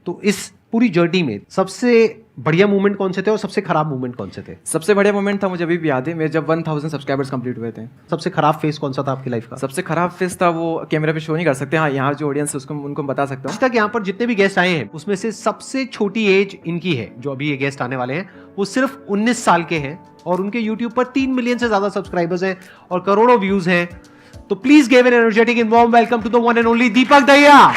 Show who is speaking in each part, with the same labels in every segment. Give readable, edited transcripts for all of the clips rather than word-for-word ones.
Speaker 1: तो इस पूरी जर्नी में सबसे बढ़िया मूवमेंट कौन से थे और सबसे खराब मूवमेंट कौन से थे?
Speaker 2: सबसे बढ़िया मोमेंट था, मुझे अभी भी याद है, मेरे जब 1000 सब्सक्राइबर्स कंप्लीट हुए थे।
Speaker 1: सबसे खराब फेस कौन सा था आपकी लाइफ का?
Speaker 2: सबसे खराब फेस था वो कैमरा पे शो नहीं कर सकते। हाँ, यहाँ जो ऑडियंस है उसको उनको बता सकता हूँ।
Speaker 1: आज तक यहाँ पर जितने भी गेस्ट आए हैं उसमें से सबसे छोटी एज इनकी है। जो अभी ये गेस्ट आने वाले हैं वो सिर्फ 19 साल के हैं और उनके यूट्यूब पर 3 मिलियन से ज्यादा सब्सक्राइबर्स हैं और करोड़ों व्यूज हैं। तो please give an energetic and warm welcome to the one and only Deepak Dahiya.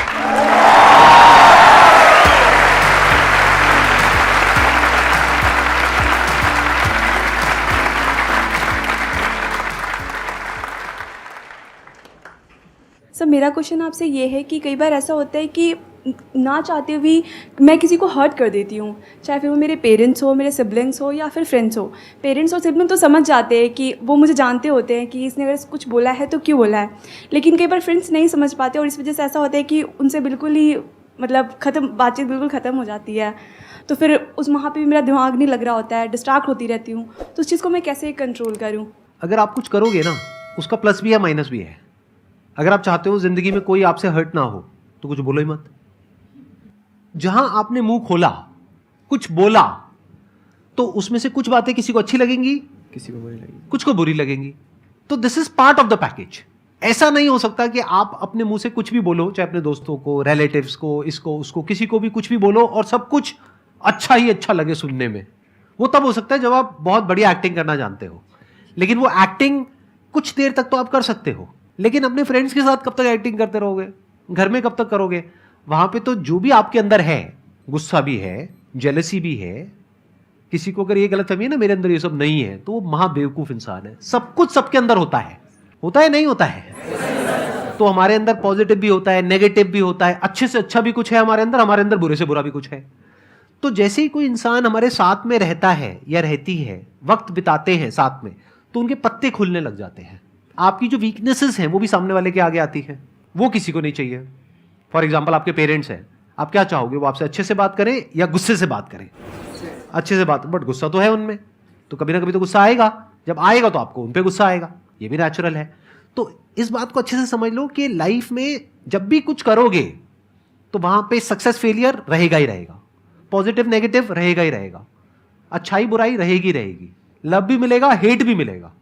Speaker 3: Sir मेरा क्वेश्चन आपसे ये है कि कई बार ऐसा होता है कि ना चाहते हुए भी मैं किसी को हर्ट कर देती हूँ, चाहे फिर वो मेरे पेरेंट्स हो, मेरे सिबलिंग्स हो या फिर फ्रेंड्स हो। पेरेंट्स और सिबलिंग तो समझ जाते हैं कि वो मुझे जानते होते हैं कि इसने अगर कुछ बोला है तो क्यों बोला है, लेकिन कई बार फ्रेंड्स नहीं समझ पाते और इस वजह से ऐसा होता है कि उनसे बिल्कुल ही बातचीत बिल्कुल ख़त्म हो जाती है। तो फिर उस वहाँ पर भी मेरा दिमाग नहीं लग रहा होता है, डिस्ट्रैक्ट होती रहती हूँ। तो उस चीज़ को मैं कैसे कंट्रोल करूँ?
Speaker 1: अगर आप कुछ करोगे ना उसका प्लस भी है माइनस भी है। अगर आप चाहते हो जिंदगी में कोई आपसे हर्ट ना हो तो कुछ बोलो ही मत। जहां आपने मुंह खोला, कुछ बोला, तो उसमें से कुछ बातें किसी को अच्छी लगेंगी,
Speaker 2: किसी को बुरी लगी,
Speaker 1: कुछ को बुरी लगेंगी। तो this is part of the package. ऐसा नहीं हो सकता कि आप अपने मुंह से कुछ भी बोलो, चाहे अपने दोस्तों को, रिलेटिव्स को, इसको उसको, किसी को भी कुछ भी बोलो और सब कुछ अच्छा ही अच्छा लगे सुनने में। वो तब हो सकता है जब आप बहुत बढ़िया एक्टिंग करना जानते हो, लेकिन वो एक्टिंग कुछ देर तक तो आप कर सकते हो, लेकिन अपने फ्रेंड्स के साथ कब तक एक्टिंग करते रहोगे? घर में कब तक करोगे? वहां पे तो जो भी आपके अंदर है, गुस्सा भी है, जेलसी भी है, किसी को अगर ये गलतफहमी है ना मेरे अंदर ये सब नहीं है, तो वो महाबेवकूफ इंसान है। सब कुछ सबके अंदर होता है नहीं होता है? तो हमारे अंदर पॉजिटिव भी होता है, नेगेटिव भी होता है, अच्छे से अच्छा भी कुछ है हमारे अंदर बुरे से बुरा भी कुछ है। तो जैसे ही कोई इंसान हमारे साथ में रहता है या रहती है, वक्त बिताते हैं साथ में, तो उनके पत्ते खुलने लग जाते हैं। आपकी जो वीकनेसेस हैं वो भी सामने वाले के आगे आती है, वो किसी को नहीं चाहिए। फॉर एग्जाम्पल आपके पेरेंट्स हैं, आप क्या चाहोगे? वो आपसे अच्छे से बात करें या गुस्से से बात करें? अच्छे से बात, बट गुस्सा तो है उनमें, तो कभी ना कभी तो गुस्सा आएगा। जब आएगा तो आपको उन पे गुस्सा आएगा, ये भी नेचुरल है। तो इस बात को अच्छे से समझ लो कि लाइफ में जब भी कुछ करोगे तो वहां पे सक्सेस फेलियर रहेगा ही रहेगा, पॉजिटिव नेगेटिव रहेगा ही रहेगा, अच्छाई बुराई रहेगी, लव भी मिलेगा, हेट भी मिलेगा,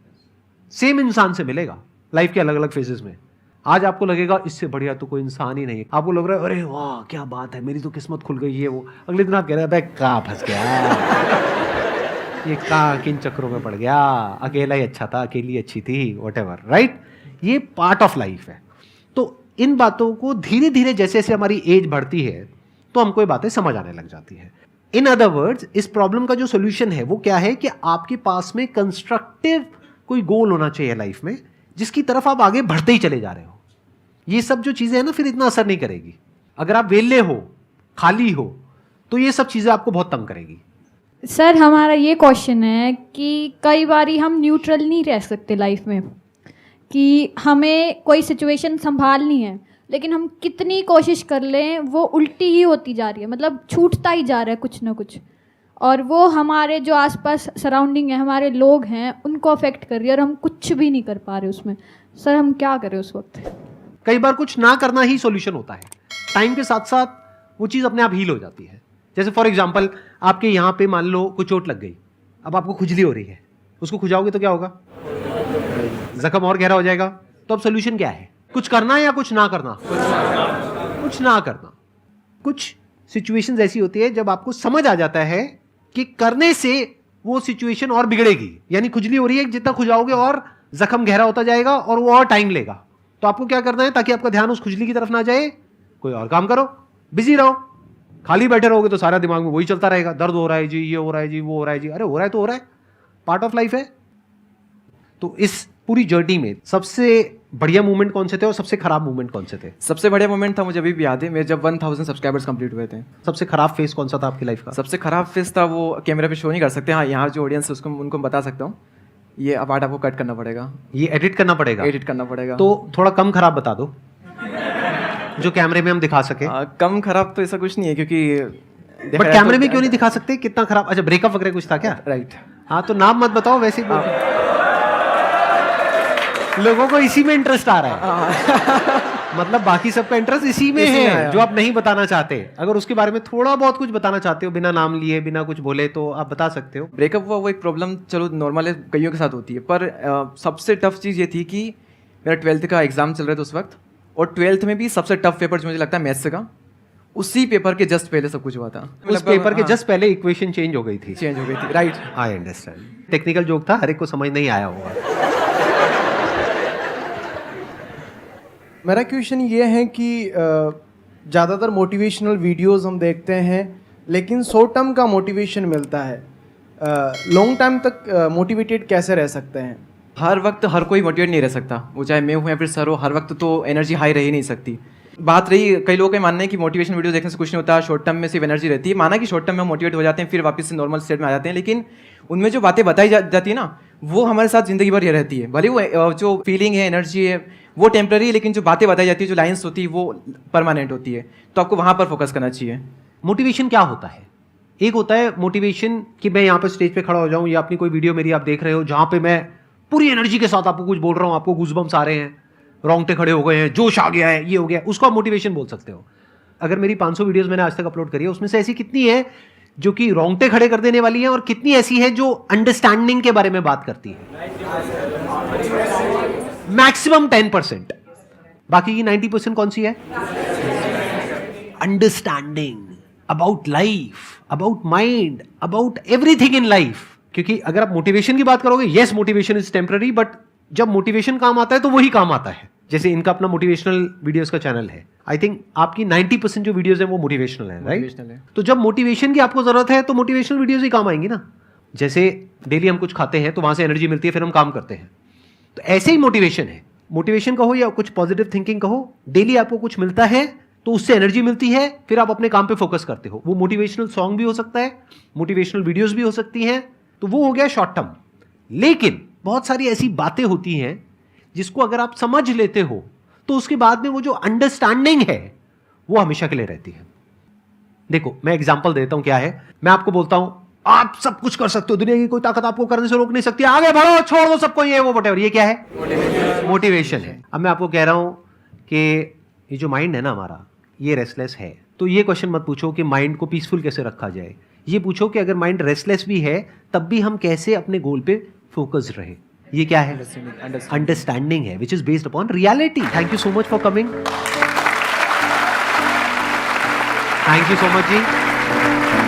Speaker 1: सेम इंसान से मिलेगा लाइफ के अलग अलग फेजेस में। आज आपको लगेगा इससे बढ़िया तो कोई इंसान ही नहीं है, आपको लग रहा है अरे वाह क्या बात है, मेरी तो किस्मत खुल गई है। वो अगले दिन आप कह रहे हैं कहाँ फंस गया, ये कहाँ किन चक्रों में पड़ गया, अकेला ही अच्छा था, अकेली अच्छी थी, व्हाटएवर, राइट? ये पार्ट ऑफ लाइफ है। तो इन बातों को धीरे धीरे जैसे जैसे हमारी एज बढ़ती है तो हमको ये बातें समझ आने लग जाती है। इन अदर वर्ड्स, इस प्रॉब्लम का जो सोल्यूशन है वो क्या है कि आपके पास में कंस्ट्रक्टिव कोई गोल होना चाहिए लाइफ में, जिसकी तरफ आप आगे बढ़ते ही चले जा रहे हो। ये सब जो चीजें हैं ना फिर इतना असर नहीं करेगी। अगर आप वेले हो, खाली हो, तो ये सब चीजें आपको बहुत तंग करेगी।
Speaker 4: सर हमारा ये क्वेश्चन है कि कई बारी हम न्यूट्रल नहीं रह सकते लाइफ में, कि हमें कोई सिचुएशन संभालनी है लेकिन हम कितनी कोशिश कर लें वो उल्टी ही होती जा रही है, मतलब छूटता ही जा रहा है कुछ ना कुछ, और वो हमारे जो आसपास सराउंडिंग है, हमारे लोग हैं, उनको अफेक्ट कर रही है और हम कुछ भी नहीं कर पा रहे उसमें। सर हम क्या करें उस वक्त?
Speaker 1: कई बार कुछ ना करना ही सॉल्यूशन होता है। टाइम के साथ साथ वो चीज़ अपने आप हील हो जाती है। जैसे फॉर एग्जांपल आपके यहाँ पे मान लो कुछ चोट लग गई, अब आपको खुजली हो रही है, उसको खुजाओगे तो क्या होगा? जख्म और गहरा हो जाएगा। तो अब सॉल्यूशन क्या है? कुछ करना या कुछ ना करना? कुछ ना करना। कुछ सिचुएशंस ऐसी होती है जब आपको समझ आ जाता है कि करने से वो सिचुएशन और बिगड़ेगी, यानी खुजली हो रही है, जितना खुजाओगे और जख्म गहरा होता जाएगा और वो और टाइम लेगा। तो आपको क्या करना है ताकि आपका ध्यान उस खुजली की तरफ ना जाए? कोई और काम करो, बिजी रहो। खाली बैठे रहोगे तो सारा दिमाग में वही चलता रहेगा, दर्द हो रहा है जी, ये हो रहा है जी, वो हो रहा है जी। अरे हो रहा है तो हो रहा है, पार्ट ऑफ लाइफ है। तो इस पूरी जर्नी में सबसे बढ़िया मूवमेंट कौन से थे और सबसे खराब मूवमेंट कौन से थे?
Speaker 2: सबसे बढ़िया मोमेंट था, मुझे अभी भी याद है, मेरे जब 1000 सब्सक्राइबर्स कंप्लीट हुए थे।
Speaker 1: सबसे खराब फेस कौन सा था आपकी लाइफ का?
Speaker 2: सबसे खराब फेस था वो कैमरा पे शो नहीं कर सकते। हाँ, यहाँ जो ऑडियंस है उसको उनको बता सकता हूँ। ये अब पार्ट आपको कट करना पड़ेगा,
Speaker 1: ये एडिट करना पड़ेगा?
Speaker 2: एडिट करना पड़ेगा।
Speaker 1: तो थोड़ा कम खराब बता दो जो कैमरे में हम दिखा सके।
Speaker 2: कम खराब तो ऐसा कुछ नहीं है, क्योंकि
Speaker 1: बट कैमरे में क्यों नहीं दिखा सकते कितना खराब? अच्छा, ब्रेकअप वगैरह कुछ था क्या?
Speaker 2: राइट।
Speaker 1: हाँ तो नाम मत बताओ, वैसे ही लोगों को इसी में इंटरेस्ट आ रहा है। मतलब बाकी सबका इंटरेस्ट इसी में
Speaker 2: इसी में
Speaker 1: है
Speaker 2: आया।
Speaker 1: जो आप नहीं बताना चाहते। अगर उसके बारे में थोड़ा बहुत कुछ बताना चाहते हो बिना नाम लिए बिना कुछ बोले तो आप बता सकते हो।
Speaker 2: ब्रेकअप हुआ वो एक प्रॉब्लम चलो नॉर्मल है, कईयों के साथ होती है, पर सबसे टफ चीज़ ये थी कि मेरा 12th का एग्ज़ाम चल रहा था उस वक्त, और 12th में भी सबसे टफ पेपर जो मुझे लगता है मैथ्स का, उसी पेपर के जस्ट पहले सब कुछ हुआ था।
Speaker 1: उस पेपर के जस्ट पहले इक्वेशन चेंज हो गई थी।
Speaker 2: चेंज हो गई थी, right.
Speaker 1: I understand. Technical joke था, हर एक को समझ नहीं आया होगा।
Speaker 5: मेरा क्वेश्चन ये है कि ज़्यादातर मोटिवेशनल वीडियोस हम देखते हैं लेकिन शॉर्ट टर्म का मोटिवेशन मिलता है, लॉन्ग टाइम तक मोटिवेटेड कैसे रह सकते हैं?
Speaker 2: हर वक्त हर कोई मोटिवेट नहीं रह सकता, वो चाहे मैं हूँ या फिर सर हो, हर वक्त तो एनर्जी हाई रह ही नहीं सकती। बात रही, कई लोगों का मानना है कि मोटिवेशन वीडियो देखने से कुछ नहीं होता, शॉर्ट टर्म में सिर्फ एनर्जी रहती है। माना कि शॉर्ट टर्म में हम मोटिवेट हो जाते हैं, फिर वापस से नॉर्मल स्टेट में आ जाते हैं, लेकिन उनमें जो बातें बताई जाती है ना, वो हमारे साथ जिंदगी भर ये रहती है। भले वो जो फीलिंग है, एनर्जी है, वो टेम्प्रेरी है, लेकिन जो बातें बताई जाती है, जो लाइन्स होती है, वो परमानेंट होती है। तो आपको वहाँ पर फोकस करना चाहिए।
Speaker 1: मोटिवेशन क्या होता है? एक होता है मोटिवेशन कि मैं यहाँ पे स्टेज पे खड़ा हो जाऊँ, या अपनी कोई वीडियो मेरी आप देख रहे हो जहाँ पे मैं पूरी एनर्जी के साथ आपको कुछ बोल रहा हूँ, आपको गूज़बम्स आ रहे हैं, रोंगटे खड़े हो गए हैं, जोश आ गया है, ये हो गया, उसको आप मोटिवेशन बोल सकते हो। अगर मेरी 500 वीडियोस मैंने आज तक अपलोड करी है, उसमें से ऐसी कितनी है जो कि रोंगटे खड़े कर देने वाली है, और कितनी ऐसी है जो अंडरस्टैंडिंग के बारे में बात करती है? मैक्सिमम 10%। बाकी की 90% कौन सी है? Understanding about life, about mind, about everything in life. क्योंकि अगर आप मोटिवेशन की बात करोगे, yes motivation is temporary, but जब मोटिवेशन काम आता है तो वही काम आता है। जैसे इनका अपना मोटिवेशनल वीडियोस का चैनल है, आई थिंक आपकी 90% जो वीडियोस है वो मोटिवेशनल है, राइट?
Speaker 2: Motivational है।
Speaker 1: तो जब मोटिवेशन की आपको जरूरत है तो मोटिवेशनल वीडियोस ही काम आएंगी ना। जैसे डेली हम कुछ खाते हैं तो वहां से एनर्जी मिलती है, फिर हम काम करते हैं। तो ऐसे ही मोटिवेशन है। मोटिवेशन कहो या कुछ पॉजिटिव थिंकिंग कहो, डेली आपको कुछ मिलता है तो उससे एनर्जी मिलती है, फिर आप अपने काम पे फोकस करते हो। वो मोटिवेशनल सॉन्ग भी हो सकता है, मोटिवेशनल वीडियोस भी हो सकती हैं, तो वो हो गया शॉर्ट टर्म। लेकिन बहुत सारी ऐसी बातें होती हैं जिसको अगर आप समझ लेते हो तो उसके बाद में वो जो अंडरस्टैंडिंग है वो हमेशा के लिए रहती है। देखो मैं एग्जांपल देता हूं क्या है। मैं आपको बोलता हूं आप सब कुछ कर सकते हो, दुनिया की कोई ताकत आपको करने से रोक नहीं सकती, आगे बढ़ो, छोड़ दो सबको, ये वो वटेवर। ये क्या है? मोटिवेशन है। अब मैं आपको कह रहा हूं कि ये जो माइंड है ना हमारा, ये रेस्टलेस है, तो ये क्वेश्चन मत पूछो कि माइंड को पीसफुल कैसे रखा जाए। ये पूछो कि अगर माइंड रेस्टलेस भी है तब भी हम कैसे अपने गोल पे फोकस रहे। ये क्या है? अंडरस्टैंडिंग है, which is based upon reality. Thank you so much for coming. Thank you so much ji.